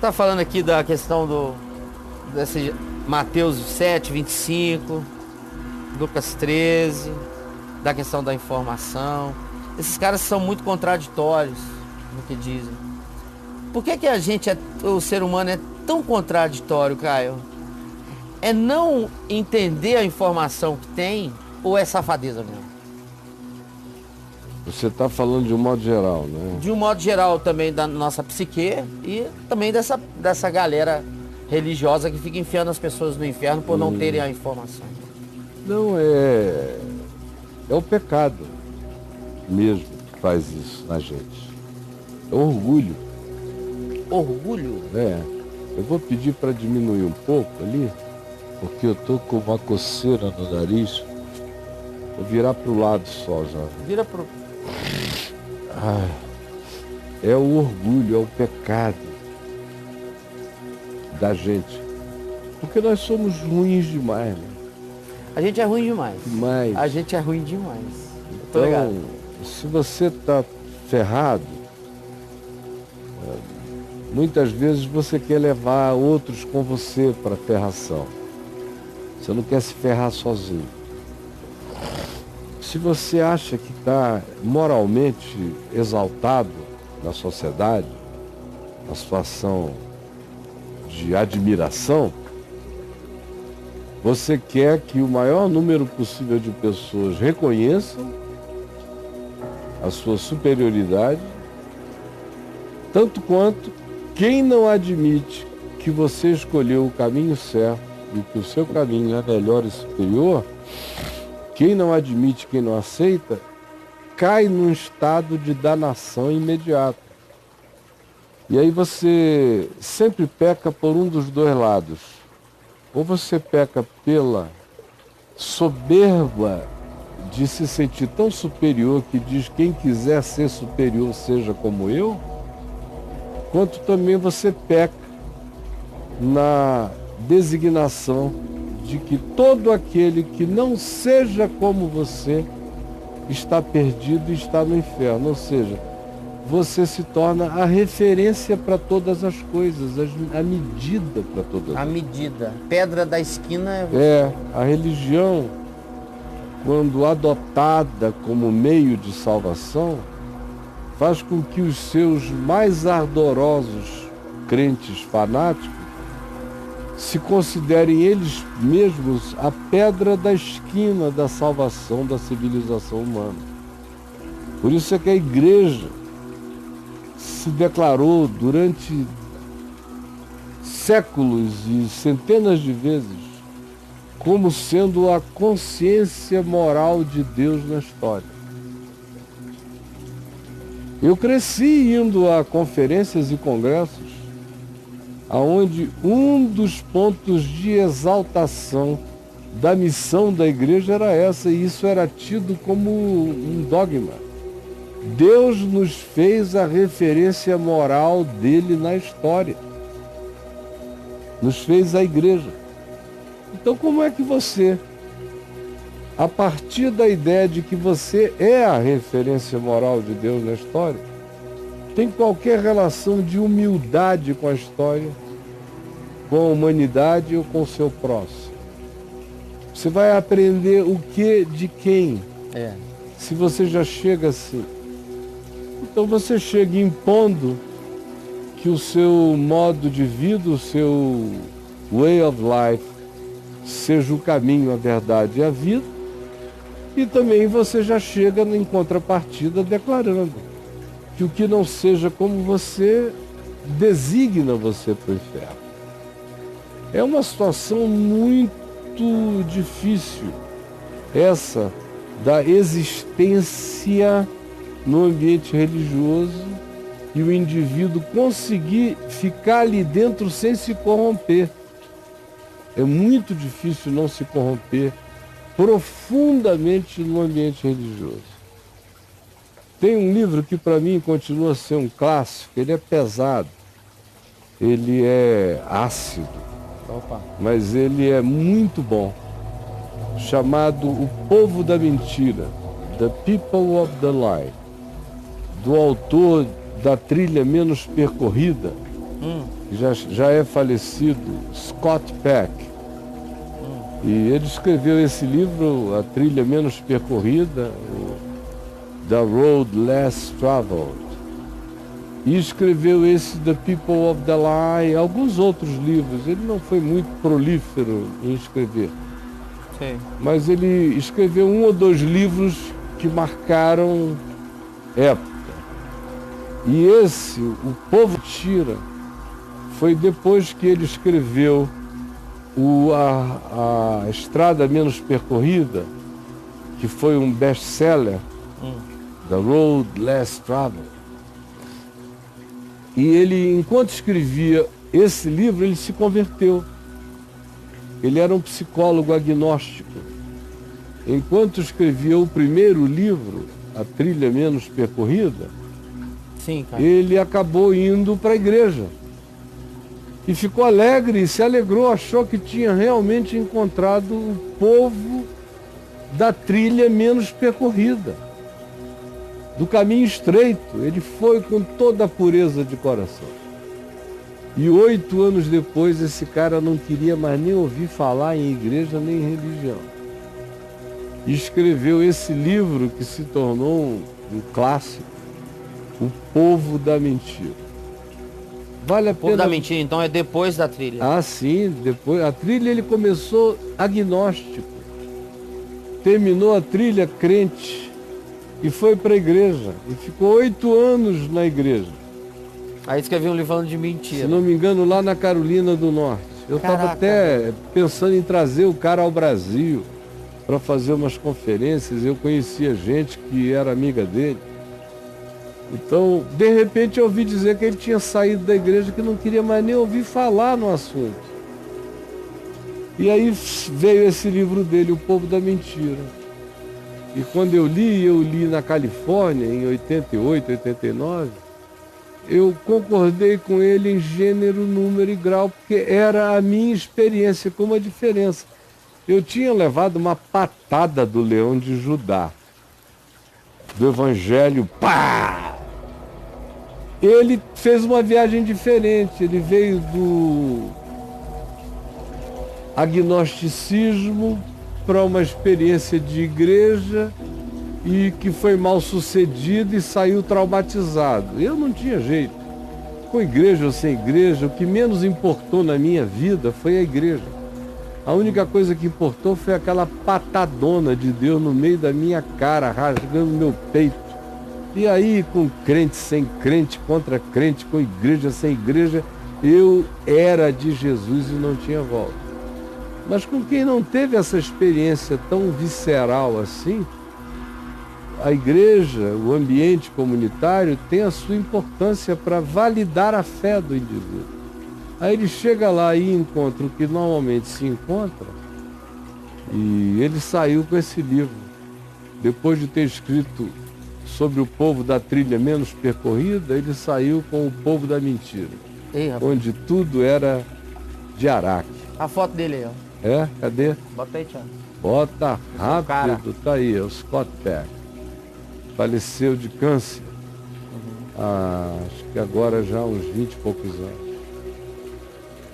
está falando aqui da questão desse Mateus 7, 25, Lucas 13, da questão da informação. Esses caras são muito contraditórios no que dizem. Por que a gente, o ser humano é tão contraditório, Caio? É não entender a informação que tem ou é safadeza mesmo? Você está falando de um modo geral, né? De um modo geral também da nossa psique e também dessa galera religiosa que fica enfiando as pessoas no inferno por não terem a informação. Não, é o pecado mesmo que faz isso na gente. É o orgulho. Orgulho? É. Eu vou pedir para diminuir um pouco ali, porque eu tô com uma coceira no nariz. Vou virar pro lado só já. Vira pro... É o orgulho, é o pecado da gente. Porque nós somos ruins demais, né? A gente é ruim demais. Demais. A gente é ruim demais. Tô Então, ligado. se você está ferrado, muitas vezes você quer levar outros com você para a ferração. Você não quer se ferrar sozinho. Se você acha que está moralmente exaltado na sociedade, na situação de admiração, você quer que o maior número possível de pessoas reconheçam a sua superioridade, tanto quanto quem não admite que você escolheu o caminho certo e que o seu caminho é melhor e superior, quem não admite, quem não aceita, cai num estado de danação imediata. E aí você sempre peca por um dos dois lados. Ou você peca pela soberba de se sentir tão superior que diz quem quiser ser superior seja como eu, quanto também você peca na designação de que todo aquele que não seja como você está perdido e está no inferno. Ou seja, você se torna a referência para todas as coisas, a medida para todas as coisas. A medida. Pedra da esquina A religião, quando adotada como meio de salvação, faz com que os seus mais ardorosos crentes fanáticos se considerem eles mesmos a pedra da esquina da salvação da civilização humana. Por isso é que a igreja se declarou durante séculos e centenas de vezes como sendo a consciência moral de Deus na história. Eu cresci indo a conferências e congressos aonde um dos pontos de exaltação da missão da igreja era essa, e isso era tido como um dogma. Deus nos fez a referência moral dele na história. Nos fez a igreja. Então como é que você, a partir da ideia de que você é a referência moral de Deus na história, tem qualquer relação de humildade com a história, com a humanidade ou com o seu próximo? Você vai aprender o que de quem? Se você já chega assim. Então você chega impondo que o seu modo de vida, o seu way of life, seja o caminho, a verdade e a vida, e também você já chega em contrapartida declarando que o que não seja como você designa você para o inferno. É uma situação muito difícil, essa da existência no ambiente religioso e o indivíduo conseguir ficar ali dentro sem se corromper. É muito difícil não se corromper profundamente no ambiente religioso. Tem um livro que para mim continua a ser um clássico, ele é pesado, ele é ácido, mas ele é muito bom, chamado O Povo da Mentira, The People of the Lie, do autor da Trilha Menos Percorrida, já é falecido, Scott Peck. E ele escreveu esse livro, A Trilha Menos Percorrida, The Road Less Traveled. E escreveu esse The People of the Lie, alguns outros livros. Ele não foi muito prolífero em escrever. Sim. Mas ele escreveu 1 ou 2 livros que marcaram época. E esse, O Povo Tira, foi depois que ele escreveu a Estrada Menos Percorrida, que foi um best-seller, The Road Less Traveled. E ele, enquanto escrevia esse livro, ele se converteu. Ele era um psicólogo agnóstico. Enquanto escrevia o primeiro livro, A Trilha Menos Percorrida, Sim, cara. ele acabou indo para a igreja. E ficou alegre, se alegrou, achou que tinha realmente encontrado o povo da trilha menos percorrida, do caminho estreito. Ele foi com toda a pureza de coração. E 8 anos depois, esse cara não queria mais nem ouvir falar em igreja nem em religião. E escreveu esse livro que se tornou um clássico, O Povo da Mentira. Vale a O Povo pena... da Mentira, então, é depois da trilha. Ah, sim, depois. A trilha ele começou agnóstico. Terminou a trilha crente e foi para a igreja. E ficou 8 anos na igreja. Aí escreveu um livro de Se mentira. não me engano, lá na Carolina do Norte. Eu estava até pensando em trazer o cara ao Brasil para fazer umas conferências. Eu conhecia gente que era amiga dele. Então, de repente, eu ouvi dizer que ele tinha saído da igreja, que não queria mais nem ouvir falar no assunto. E aí veio esse livro dele, O Povo da Mentira. E quando eu li na Califórnia, em 88, 89, eu concordei com ele em gênero, número e grau, porque era a minha experiência, com uma diferença. Eu tinha levado uma patada do Leão de Judá, do Evangelho, pá! Ele fez uma viagem diferente, ele veio do agnosticismo para uma experiência de igreja e que foi mal sucedido e saiu traumatizado. Eu não tinha jeito. Com igreja ou sem igreja, o que menos importou na minha vida foi a igreja. A única coisa que importou foi aquela patadona de Deus no meio da minha cara, rasgando meu peito. E aí, com crente, sem crente, contra crente, com igreja, sem igreja, eu era de Jesus e não tinha volta. Mas com quem não teve essa experiência tão visceral assim, a igreja, o ambiente comunitário, tem a sua importância para validar a fé do indivíduo. Aí ele chega lá e encontra o que normalmente se encontra, e ele saiu com esse livro, depois de ter escrito sobre o povo da trilha menos percorrida, ele saiu com O Povo da Mentira. Ei, onde tudo era de Araque. a foto dele aí, ó. É? Cadê? Bota aí, Thiago. Bota rápido. Cara. Tá aí, é o Scott Peck. Faleceu de câncer. Acho que agora já há uns 20 e poucos anos.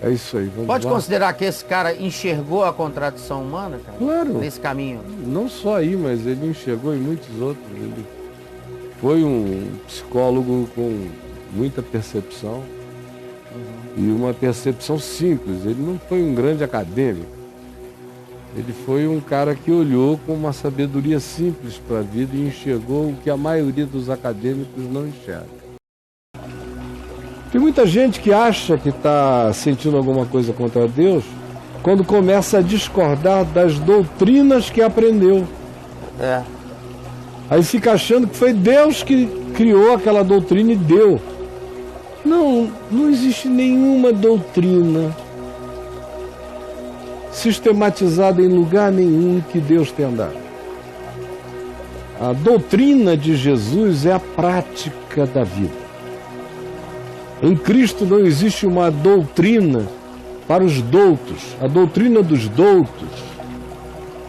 É isso aí, vamos Pode lá. considerar que esse cara enxergou a contradição humana, cara? Claro. Nesse caminho. Não só aí, mas ele enxergou em muitos outros. Ele foi um psicólogo com muita percepção. E uma percepção simples. Ele não foi um grande acadêmico. Ele foi um cara que olhou com uma sabedoria simples para a vida e enxergou o que a maioria dos acadêmicos não enxerga. Tem muita gente que acha que está sentindo alguma coisa contra Deus quando começa a discordar das doutrinas que aprendeu. É. Aí fica achando que foi Deus que criou aquela doutrina e deu. Não, não existe nenhuma doutrina sistematizada em lugar nenhum que Deus tenha dado. A doutrina de Jesus é a prática da vida. Em Cristo não existe uma doutrina para os doutos. A doutrina dos doutos,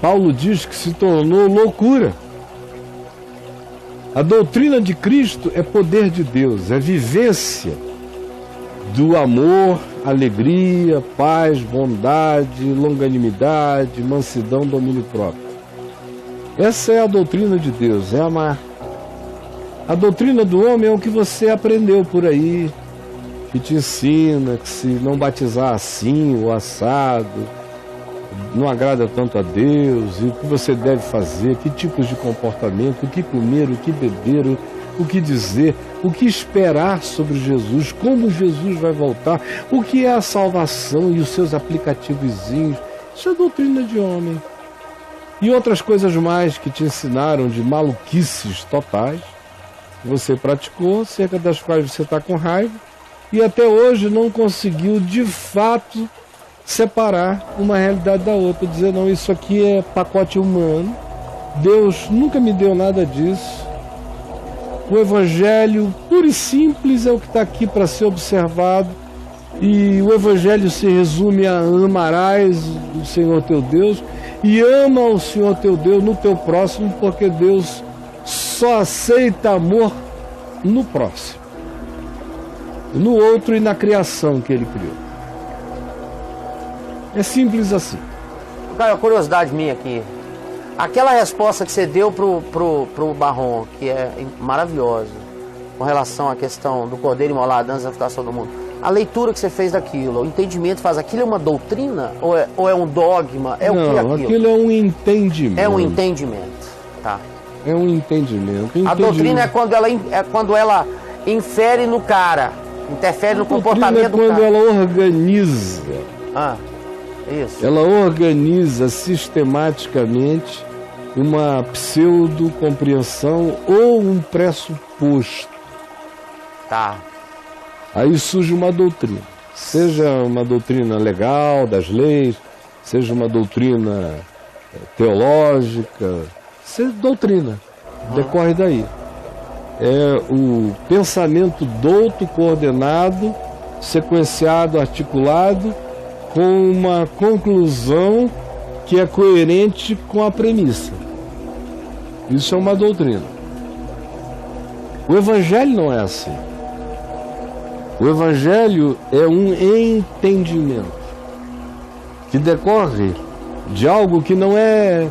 Paulo diz que se tornou loucura. A doutrina de Cristo é poder de Deus, é vivência do amor, alegria, paz, bondade, longanimidade, mansidão, domínio próprio. Essa é a doutrina de Deus, é amar. A doutrina do homem é o que você aprendeu por aí, que te ensina que se não batizar assim ou assado, não agrada tanto a Deus, e o que você deve fazer, que tipos de comportamento, o que comer, o que beber, o que dizer, o que esperar sobre Jesus, como Jesus vai voltar, o que é a salvação e os seus aplicativozinhos. Isso é doutrina de homem. E outras coisas mais que te ensinaram de maluquices totais, que você praticou, cerca das quais você está com raiva, e até hoje não conseguiu de fato separar uma realidade da outra, dizer, não, isso aqui é pacote humano, Deus nunca me deu nada disso, o Evangelho puro e simples é o que está aqui para ser observado, e o Evangelho se resume a amarás o Senhor teu Deus, e ama o Senhor teu Deus no teu próximo, porque Deus só aceita amor no próximo, no outro e na criação que Ele criou. É simples assim. Cara, uma curiosidade minha aqui. Aquela resposta que você deu pro Barron, que é maravilhosa, com relação à questão do Cordeiro imolado antes da fundação do mundo, a leitura que você fez daquilo, o entendimento faz aquilo é uma doutrina ou é um dogma? É não, o que é aquilo? Aquilo é um entendimento. É um entendimento, tá. É um entendimento. A doutrina é quando ela infere no cara, interfere no comportamento do cara. É quando ela organiza. Isso. Ela organiza sistematicamente uma pseudo-compreensão ou um pressuposto. Tá. Aí surge uma doutrina. Seja uma doutrina legal das leis, seja uma doutrina teológica, seja doutrina. Decorre daí. É o pensamento douto, coordenado, sequenciado, articulado, com uma conclusão que é coerente com a premissa. Isso é uma doutrina. O Evangelho não é assim. O Evangelho é um entendimento que decorre de algo que não é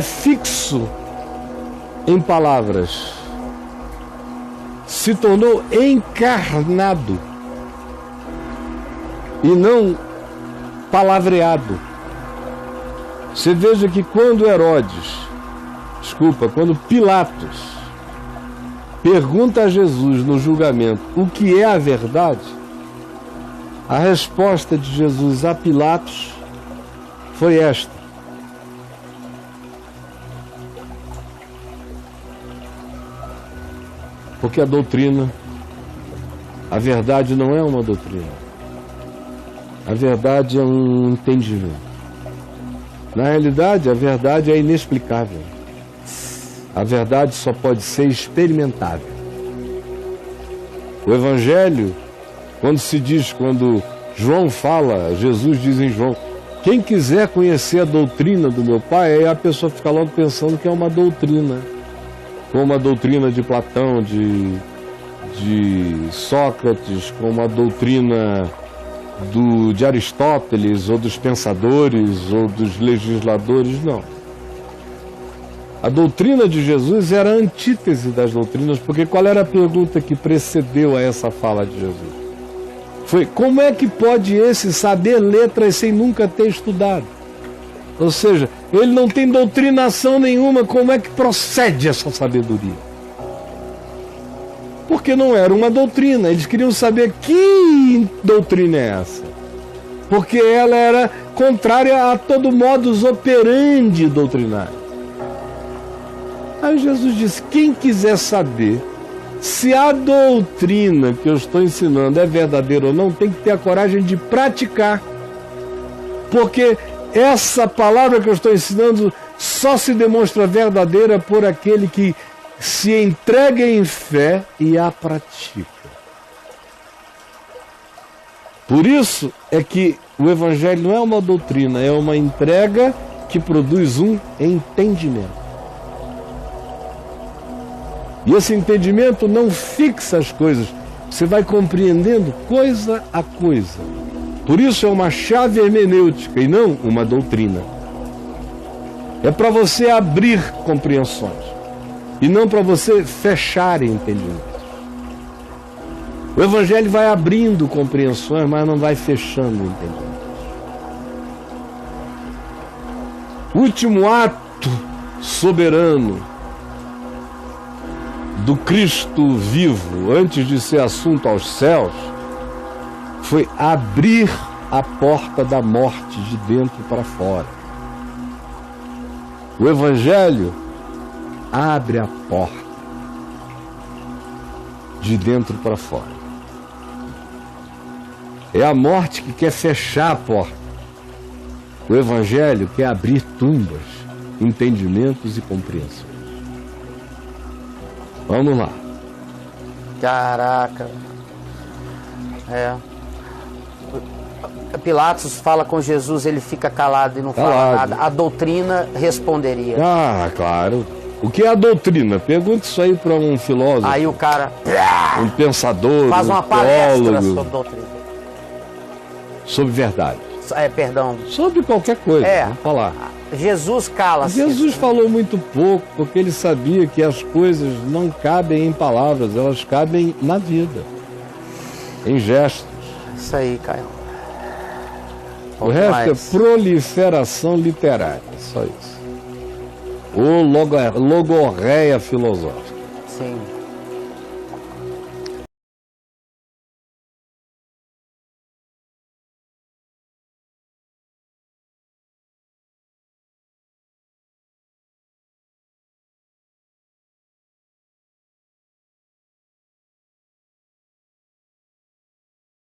fixo em palavras. Se tornou encarnado e não palavreado. Você veja que quando Pilatos pergunta a Jesus no julgamento o que é a verdade, a resposta de Jesus a Pilatos foi esta: porque a doutrina, a verdade não é uma doutrina. A verdade é um entendimento. Na realidade, a verdade é inexplicável. A verdade só pode ser experimentável. O Evangelho, quando João fala, Jesus diz em João, quem quiser conhecer a doutrina do meu Pai, aí a pessoa fica logo pensando que é uma doutrina, como a doutrina de Platão, de Sócrates, como a doutrina de Aristóteles, ou dos pensadores, ou dos legisladores, não. A doutrina de Jesus era a antítese das doutrinas, porque qual era a pergunta que precedeu a essa fala de Jesus? Foi, como é que pode esse saber letras sem nunca ter estudado? Ou seja, ele não tem doutrinação nenhuma, como é que procede essa sabedoria? Porque não era uma doutrina, eles queriam saber que doutrina é essa. Porque ela era contrária a todo modus operandi doutrinário. Aí Jesus disse, quem quiser saber se a doutrina que eu estou ensinando é verdadeira ou não, tem que ter a coragem de praticar. Porque essa palavra que eu estou ensinando só se demonstra verdadeira por aquele que se entrega em fé e a pratica. Por isso é que o Evangelho não é uma doutrina, é uma entrega que produz um entendimento. E esse entendimento não fixa as coisas, Você vai compreendendo coisa a coisa. Por isso é uma chave hermenêutica e não uma doutrina. É para você abrir compreensões e não para você fechar entendimentos. O Evangelho vai abrindo compreensões, mas não vai fechando entendimentos. O último ato soberano do Cristo vivo, antes de ser assunto aos céus, foi abrir a porta da morte de dentro para fora. O Evangelho abre a porta de dentro para fora. É a morte que quer fechar a porta. O Evangelho quer abrir tumbas, entendimentos e compreensões. Vamos lá. Caraca. Pilatos fala com Jesus, ele fica calado e não fala nada. A doutrina responderia. Ah, claro. O que é a doutrina? Pergunta isso aí para um filósofo. Aí o cara um pensador, faz uma palestra sobre doutrina. Sobre verdade. Perdão. Sobre qualquer coisa, vamos falar. Jesus cala-se. Jesus falou muito pouco, porque ele sabia que as coisas não cabem em palavras, elas cabem na vida, em gestos. Isso aí, Caio. O resto é proliferação literária, só isso. Ou logorreia filosófica. Sim.